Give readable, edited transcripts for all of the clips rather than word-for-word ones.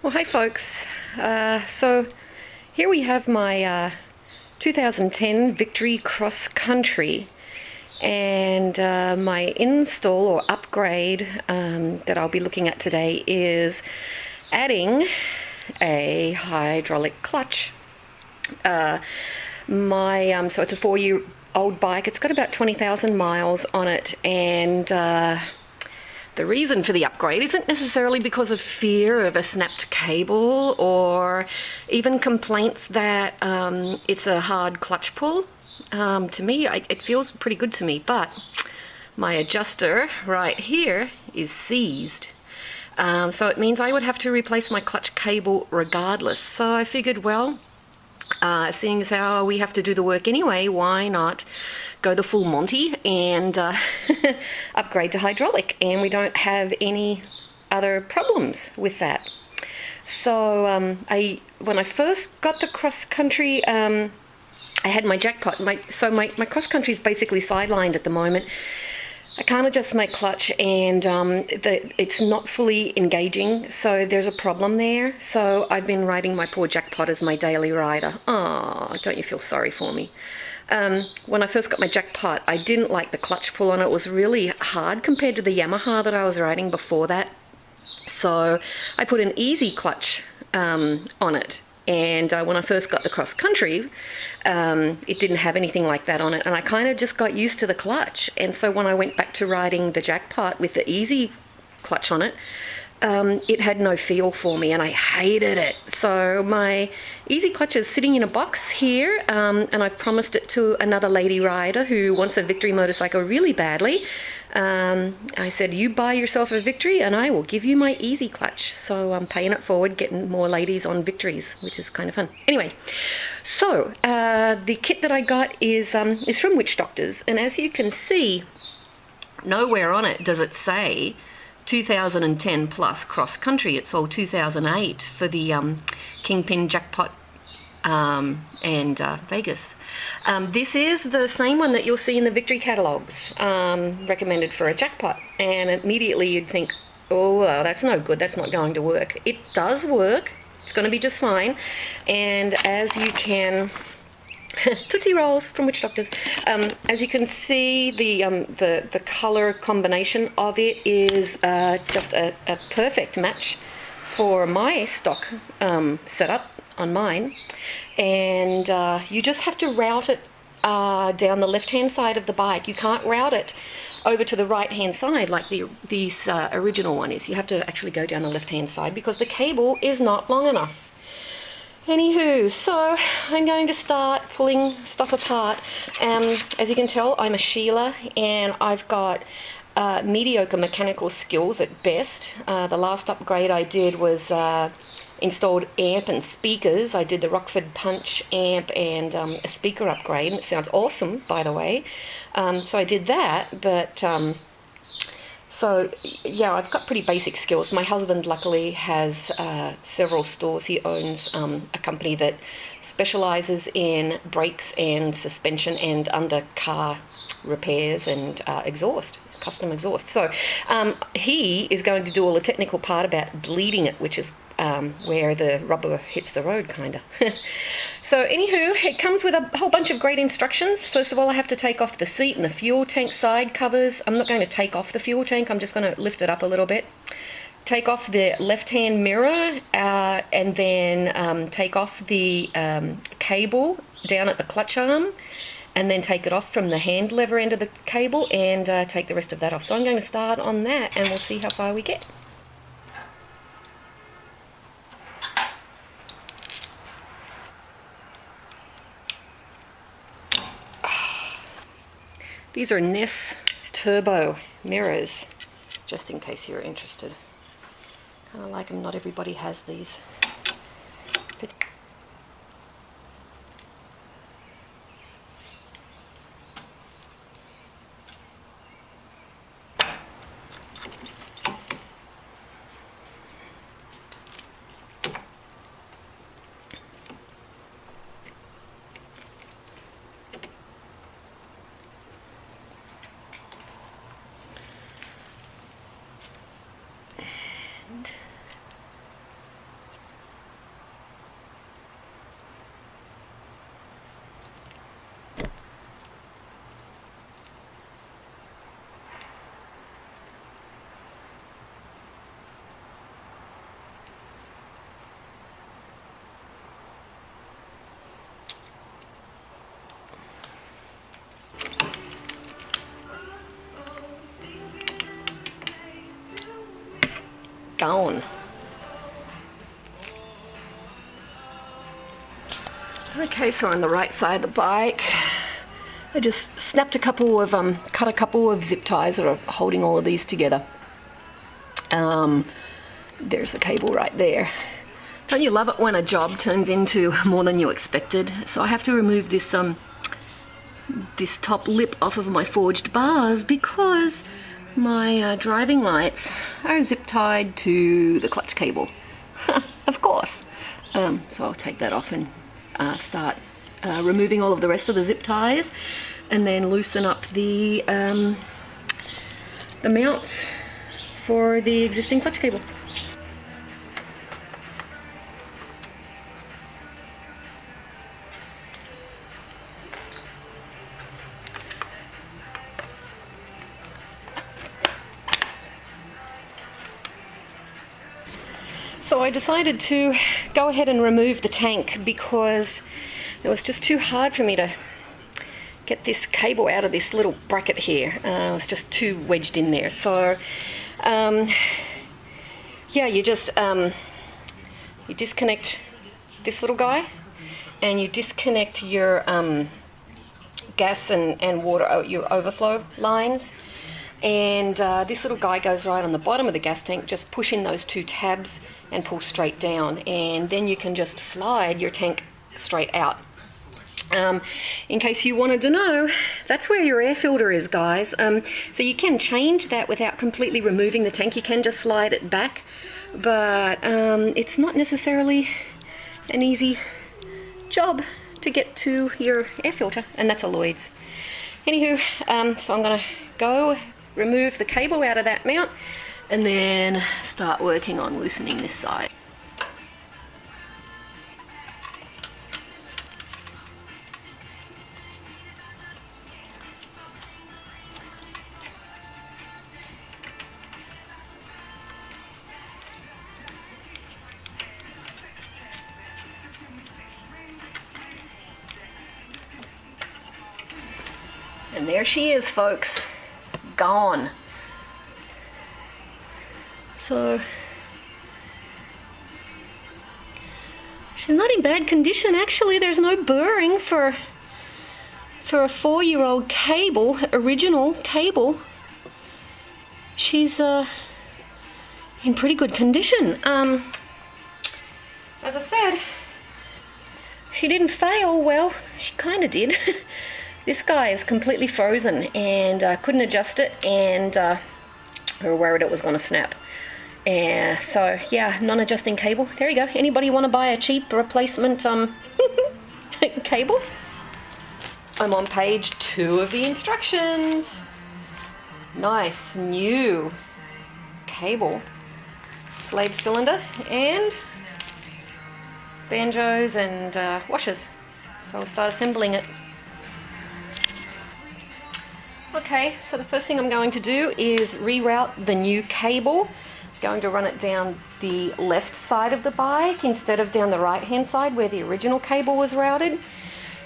Well, hi folks. So here we have my 2010 Victory Cross Country, and my install or upgrade that I'll be looking at today is adding a hydraulic clutch. So it's a 4-year-old bike. It's got about 20,000 miles on it, and the reason for the upgrade isn't necessarily because of fear of a snapped cable or even complaints that it's a hard clutch pull. To me, it feels pretty good to me, but my adjuster right here is seized. So it means I would have to replace my clutch cable regardless. So I figured, well, seeing as how we have to do the work anyway, why not go the full Monty and upgrade to hydraulic, and we don't have any other problems with that. So when I first got the cross country, I had my jackpot. My cross country is basically sidelined at the moment. I can't adjust my clutch, and it's not fully engaging, so there's a problem there. So I've been riding my poor jackpot as my daily rider. Oh, don't you feel sorry for me? When I first got my jackpot, I didn't like the clutch pull on it. It was really hard compared to the Yamaha that I was riding before that. So I put an easy clutch on it. And when I first got the cross country, it didn't have anything like that on it, and I kind of just got used to the clutch. And so when I went back to riding the jackpot with the easy clutch on it, it had no feel for me, and I hated it. So my easy clutch is sitting in a box here, and I've promised it to another lady rider who wants a Victory motorcycle really badly. I said, you buy yourself a Victory and I will give you my easy clutch. So I'm paying it forward, getting more ladies on Victories, which is kind of fun. Anyway, so the kit that I got is from Witch Doctors, and as you can see, nowhere on it does it say 2010 plus cross country. It's all 2008 for the Kingpin Jackpot and Vegas. This is the same one that you'll see in the Victory catalogues, recommended for a jackpot, and immediately you'd think, oh, well, that's no good, that's not going to work. It does work, it's going to be just fine, and as you can Tootsie Rolls from Witch Doctors. As you can see, the color combination of it is just a perfect match for my stock setup on mine, and you just have to route it down the left-hand side of the bike. You can't route it over to the right-hand side like this original one is. You have to actually go down the left-hand side because the cable is not long enough. Anywho, so I'm going to start pulling stuff apart. As you can tell, I'm a Sheila, and I've got mediocre mechanical skills at best. The last upgrade I did was installed amp and speakers. I did the Rockford Punch amp and a speaker upgrade, and it sounds awesome, by the way. So I did that, but so yeah, I've got pretty basic skills. My husband luckily has several stores. He owns a company that specializes in brakes and suspension and under-car repairs and exhaust, custom exhaust. So he is going to do all the technical part about bleeding it, which is where the rubber hits the road, kind of. So anywho, it comes with a whole bunch of great instructions. First of all, I have to take off the seat and the fuel tank side covers. I'm not going to take off the fuel tank, I'm just going to lift it up a little bit. Take off the left-hand mirror, and then take off the cable down at the clutch arm, and then take it off from the hand lever end of the cable, and take the rest of that off. So I'm going to start on that, and we'll see how far we get. These are Ness Turbo mirrors, just in case you're interested. Kind of like them, not everybody has these. going. Okay, so on the right side of the bike, I just snapped a couple of, cut a couple of zip ties that are holding all of these together. There's the cable right there. Don't you love it when a job turns into more than you expected? So I have to remove this this top lip off of my forged bars because my driving lights are zip tied to the clutch cable. Of course. So I'll take that off and start removing all of the rest of the zip ties, and then loosen up the mounts for the existing clutch cable. So I decided to go ahead and remove the tank because it was just too hard for me to get this cable out of this little bracket here. It was just too wedged in there. So yeah, you just you disconnect this little guy, and you disconnect your gas and water, your overflow lines. And this little guy goes right on the bottom of the gas tank. Just push in those two tabs and pull straight down, and then you can just slide your tank straight out. In case you wanted to know, that's where your air filter is, guys. So you can change that without completely removing the tank. You can just slide it back, but it's not necessarily an easy job to get to your air filter, and that's a Lloyd's. Anywho, so I'm going to go remove the cable out of that mount and then start working on loosening this side. And there she is, folks, gone. So she's not in bad condition, actually. There's no burring for a 4-year-old cable, original cable. She's in pretty good condition. As I said, she didn't fail. Well, she kind of did. This guy is completely frozen, and couldn't adjust it, and we were worried it was going to snap. And so yeah, non-adjusting cable. There you go. Anybody want to buy a cheap replacement cable? I'm on page 2 of the instructions. Nice new cable, slave cylinder, and banjos and washers. So I'll start assembling it. Okay, so the first thing I'm going to do is reroute the new cable. Going to run it down the left side of the bike instead of down the right hand side where the original cable was routed.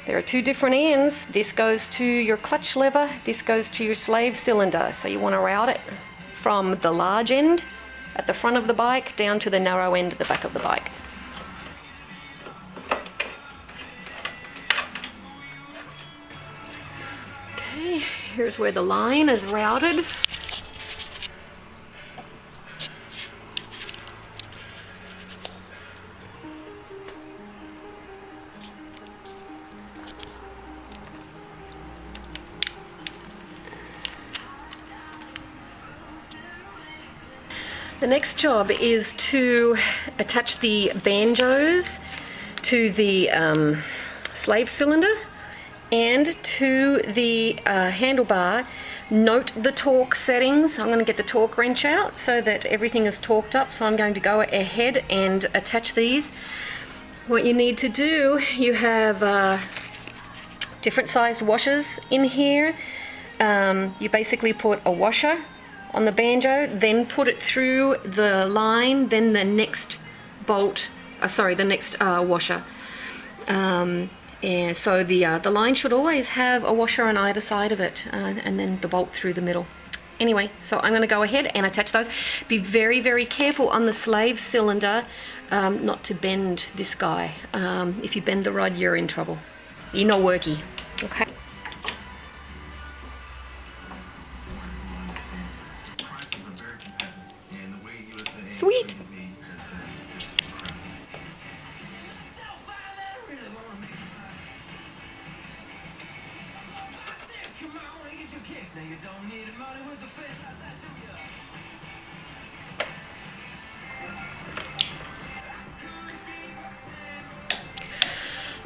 There are 2 different ends. This goes to your clutch lever, this goes to your slave cylinder. So you want to route it from the large end at the front of the bike down to the narrow end at the back of the bike. Okay, here's where the line is routed. The next job is to attach the banjos to the slave cylinder and to the handlebar. Note the torque settings. I'm going to get the torque wrench out so that everything is torqued up. So I'm going to go ahead and attach these. What you need to do, you have different sized washers in here. You basically put a washer on the banjo, then put it through the line, then the next bolt, the next washer. And so the line should always have a washer on either side of it, and then the bolt through the middle. Anyway, so I'm going to go ahead and attach those. Be very, very careful on the slave cylinder not to bend this guy. If you bend the rod, you're in trouble. You're not worky. Okay. Sweet.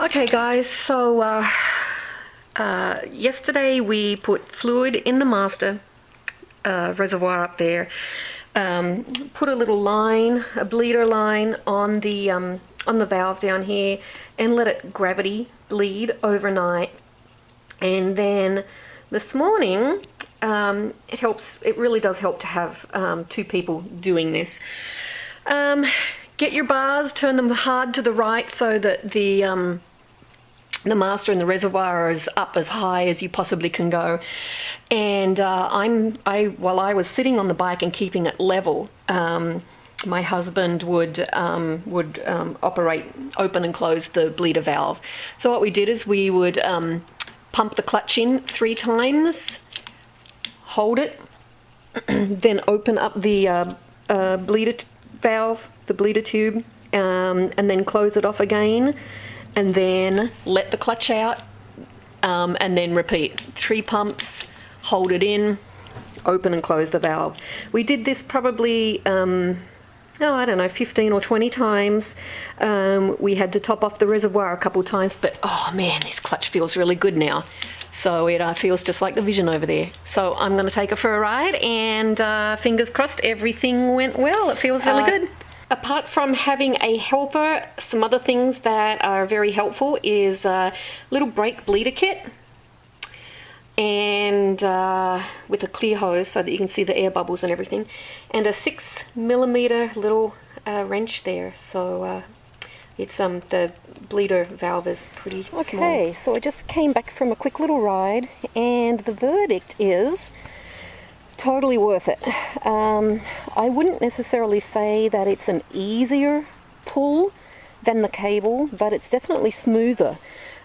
Okay guys, so yesterday we put fluid in the master reservoir up there, put a little line, a bleeder line on the valve down here, and let it gravity bleed overnight. And then this morning, it really does help to have two people doing this. Get your bars, turn them hard to the right so that the master and the reservoir is up as high as you possibly can go. And while I was sitting on the bike and keeping it level, my husband would operate, open and close the bleeder valve. So what we did is we would pump the clutch in 3 times, hold it, then open up the bleeder valve, the bleeder tube, and then close it off again, and then let the clutch out, and then repeat 3 pumps, hold it in, open and close the valve. We did this probably I don't know, 15 or 20 times. We had to top off the reservoir a couple times, but oh man, this clutch feels really good now. So it feels just like the Vision over there. So I'm going to take it for a ride, and fingers crossed everything went well. It feels really good. Apart from having a helper, some other things that are very helpful is a little brake bleeder kit, and with a clear hose so that you can see the air bubbles and everything, and a 6mm little wrench there. So it's the bleeder valve is pretty small. Okay, so I just came back from a quick little ride, and the verdict is totally worth it. I wouldn't necessarily say that it's an easier pull than the cable, but it's definitely smoother.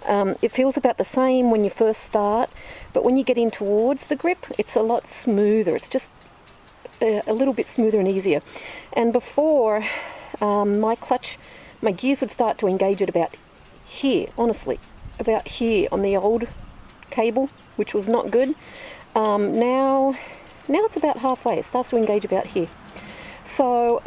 It feels about the same when you first start, but when you get in towards the grip, it's a lot smoother. It's just a little bit smoother and easier. And before, my gears would start to engage at about here, honestly, about here on the old cable, which was not good. Now it's about halfway. It starts to engage about here. So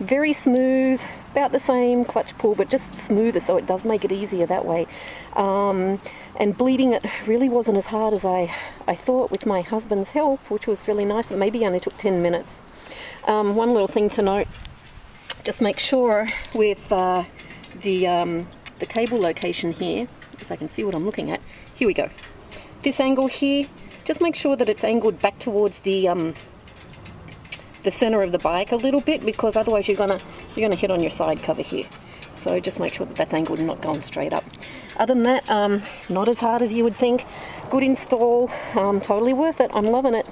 very smooth, about the same clutch pull, but just smoother, so it does make it easier that way. And bleeding it really wasn't as hard as I thought with my husband's help, which was really nice. It maybe only took 10 minutes. One little thing to note, just make sure with the cable location here, if I can see what I'm looking at, here we go. This angle here, just make sure that it's angled back towards the center of the bike a little bit, because otherwise you're gonna hit on your side cover here. So just make sure that that's angled and not going straight up. Other than that, not as hard as you would think. Good install, totally worth it. I'm loving it.